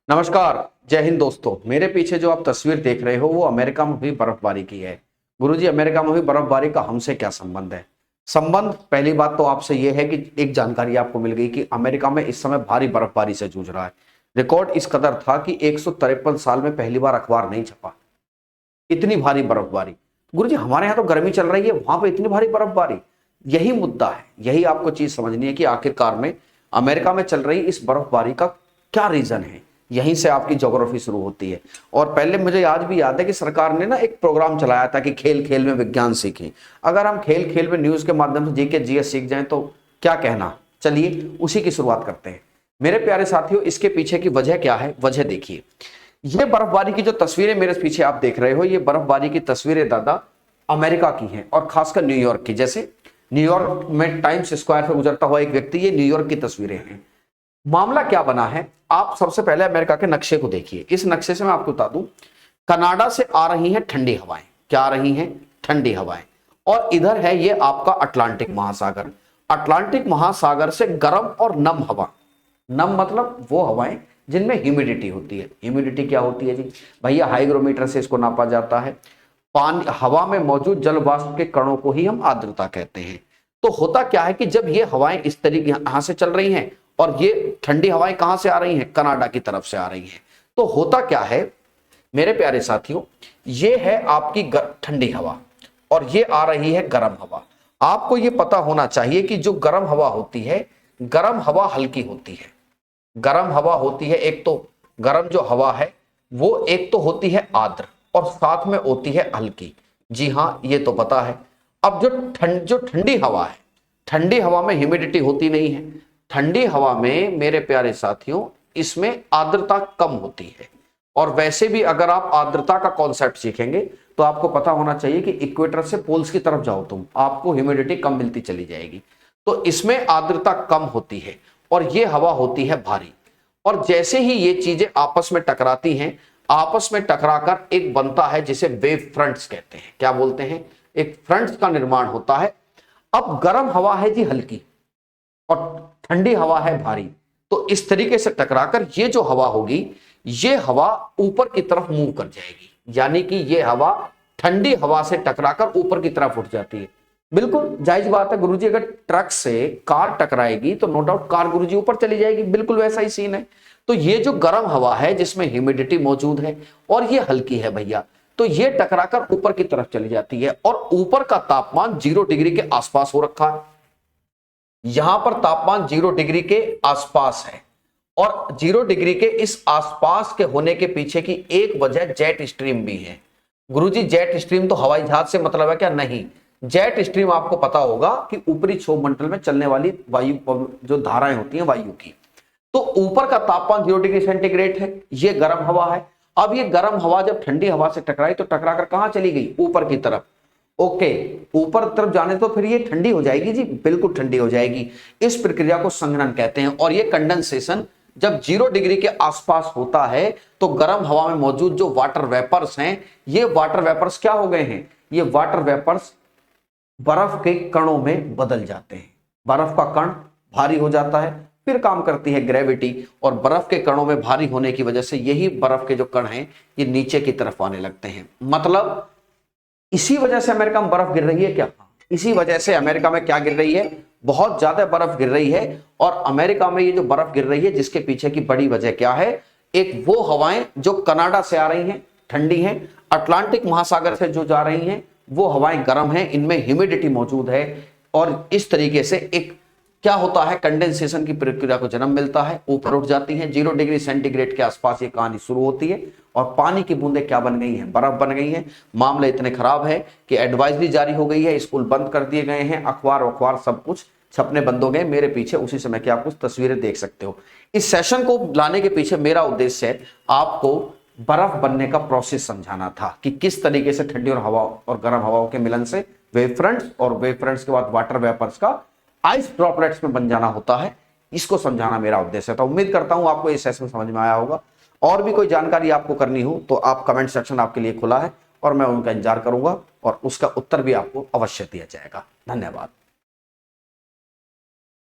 नमस्कार, जय हिंद दोस्तों। मेरे पीछे जो आप तस्वीर देख रहे हो वो अमेरिका में हुई बर्फबारी की है। गुरुजी, अमेरिका में हुई बर्फबारी का हमसे क्या संबंध है? संबंध पहली बात तो आपसे ये है कि एक जानकारी आपको मिल गई कि अमेरिका में इस समय भारी बर्फबारी से जूझ रहा है। रिकॉर्ड इस कदर था कि 153 साल में पहली बार अखबार नहीं छपा, इतनी भारी बर्फबारी। गुरुजी, हमारे यहाँ तो गर्मी चल रही है, वहां पे इतनी भारी बर्फबारी। यही मुद्दा है, यही आपको चीज समझनी है कि आखिरकार में अमेरिका में चल रही इस बर्फबारी का क्या रीजन है। यहीं से आपकी ज्योग्राफी शुरू होती है। और पहले मुझे आज भी याद है कि सरकार ने ना एक प्रोग्राम चलाया था कि खेल खेल में विज्ञान सीखें। अगर हम खेल खेल में न्यूज के माध्यम से जीके जीएस सीख जाएं तो क्या कहना। चलिए उसी की शुरुआत करते हैं। मेरे प्यारे साथियों, इसके पीछे की वजह क्या है, वजह देखिए। ये बर्फबारी की जो तस्वीरें मेरे पीछे आप देख रहे हो, ये बर्फबारी की तस्वीरें दादा अमेरिका की हैं और खासकर न्यूयॉर्क की। जैसे न्यूयॉर्क में टाइम्स स्क्वायर से गुजरता हुआ एक व्यक्ति, ये न्यूयॉर्क की तस्वीरें हैं। मामला क्या बना है, आप सबसे पहले अमेरिका के नक्शे को देखिए। इस नक्शे से मैं आपको बता दूं, कनाडा से आ रही हैं ठंडी हवाएं। क्या आ रही हैं? ठंडी हवाएं। और इधर है ये आपका अटलांटिक महासागर। अटलांटिक महासागर से गर्म और नम हवा। नम मतलब वो हवाएं जिनमें ह्यूमिडिटी होती है। ह्यूमिडिटी क्या होती है जी भैया? हाइग्रोमीटर से इसको नापा जाता है। पानी, हवा में मौजूद जल वाष्प के कणों को ही हम आर्द्रता कहते हैं। तो होता क्या है कि जब ये हवाएं इस तरीके यहां से चल रही हैं और ये ठंडी हवाएं कहां से आ रही हैं? कनाडा की तरफ से आ रही हैं। तो होता क्या है मेरे प्यारे साथियों, ये है आपकी ठंडी हवा और ये आ रही है गर्म हवा। आपको ये पता होना चाहिए कि जो गर्म हवा होती है, गर्म हवा हल्की होती है। गर्म हवा होती है, एक तो गर्म जो हवा है वो एक तो होती है आर्द्र और साथ में होती है हल्की। जी हां, ये तो पता है। अब जो ठंडी हवा है, ठंडी हवा में ह्यूमिडिटी होती नहीं है। ठंडी हवा में मेरे प्यारे साथियों इसमें आर्द्रता कम होती है। और वैसे भी अगर आप आर्द्रता का कॉन्सेप्ट सीखेंगे तो आपको पता होना चाहिए कि इक्वेटर से पोल्स की तरफ जाओ तुम, आपको ह्यूमिडिटी कम मिलती चली जाएगी। तो इसमें आर्द्रता कम होती है और ये हवा होती है भारी। और जैसे ही ये चीजें आपस में टकराती हैं, आपस में टकराकर एक बनता है जिसे वेव फ्रंट्स कहते हैं। क्या बोलते हैं? एक फ्रंट्स का निर्माण होता है। अब गर्म हवा है जी हल्की और ठंडी हवा है भारी। तो इस तरीके से टकराकर ये जो हवा होगी, ये हवा ऊपर की तरफ मूव कर जाएगी। यानी कि ये हवा ठंडी हवा से टकराकर ऊपर की तरफ उठ जाती है। बिल्कुल जायज बात है गुरुजी, अगर ट्रक से कार टकराएगी तो नो डाउट कार गुरुजी ऊपर चली जाएगी। बिल्कुल वैसा ही सीन है। तो ये जो गर्म हवा है जिसमें ह्यूमिडिटी मौजूद है और ये हल्की है भैया, तो ये टकराकर ऊपर की तरफ चली जाती है और ऊपर का तापमान 0 डिग्री के आसपास हो रखा है। यहां पर तापमान 0 डिग्री के आसपास है और 0 डिग्री के इस आसपास के होने के पीछे की एक वजह जेट स्ट्रीम भी है। गुरुजी, जेट स्ट्रीम तो हवाई जहाज से मतलब है क्या? नहीं। जेट स्ट्रीम आपको पता होगा कि ऊपरी क्षोभ मंडल में चलने वाली वायु जो धाराएं होती हैं वायु की। तो ऊपर का तापमान 0 डिग्री सेंटीग्रेड है, ये गर्म हवा है। अब ये गर्म हवा जब ठंडी हवा से टकराई तो टकराकर कहां चली गई? ऊपर की तरफ। ओके, ऊपर तरफ जाने तो फिर ये ठंडी हो जाएगी जी, बिल्कुल ठंडी हो जाएगी। इस प्रक्रिया को संघनन कहते हैं। और ये कंडेंसेशन जब 0 डिग्री के आसपास होता है तो गर्म हवा में मौजूद जो वाटर वेपर्स हैं, ये वाटर वेपर्स क्या हो गए हैं? ये वाटर वेपर्स बर्फ के कणों में बदल जाते हैं। बर्फ का कण भारी हो जाता है, फिर काम करती है ग्रेविटी और बर्फ के कणों में भारी होने की वजह से यही बर्फ के जो कण हैं ये नीचे की तरफ आने लगते हैं। मतलब इसी वजह से अमेरिका में बर्फ गिर रही है क्या? इसी वजह से अमेरिका में क्या गिर रही है? बहुत ज्यादा बर्फ गिर रही है। और अमेरिका में ये जो बर्फ गिर रही है, जिसके पीछे की बड़ी वजह क्या है? एक वो हवाएं जो कनाडा से आ रही हैं, ठंडी हैं। अटलांटिक महासागर से जो जा रही हैं वो हवाएं गर्म हैं, इनमें ह्यूमिडिटी मौजूद है। और इस तरीके से एक क्या होता है, कंडेंसेशन की प्रक्रिया को जन्म मिलता है, ऊपर उठ जाती है। 0 डिग्री सेंटीग्रेड के आसपास ये कहानी शुरू होती है और पानी की बूंदें क्या बन गई हैं? बर्फ बन गई हैं। मामले इतने खराब है कि एडवाइजरी जारी हो गई है, स्कूल बंद कर दिए गए हैं, अखबार सब कुछ छपने बंद हो गए। मेरे पीछे उसी समय की आप कुछ तस्वीरें देख सकते हो। इस सेशन को लाने के पीछे मेरा उद्देश्य है आपको बर्फ बनने का प्रोसेस समझाना था कि किस तरीके से ठंडी और हवा और गर्म हवाओं के मिलन से वेव फ्रंट्स और वेव फ्रंट्स के बाद वाटर वेपर्स का आइस ड्रॉपलेट्स में बन जाना होता है। इसको समझाना मेरा उद्देश्य था। उम्मीद करता हूं आपको ये सेशन समझ में आया होगा। और भी कोई जानकारी आपको करनी हो तो आप कमेंट सेक्शन आपके लिए खुला है और मैं उनका इंतजार करूंगा और उसका उत्तर भी आपको अवश्य दिया जाएगा। धन्यवाद।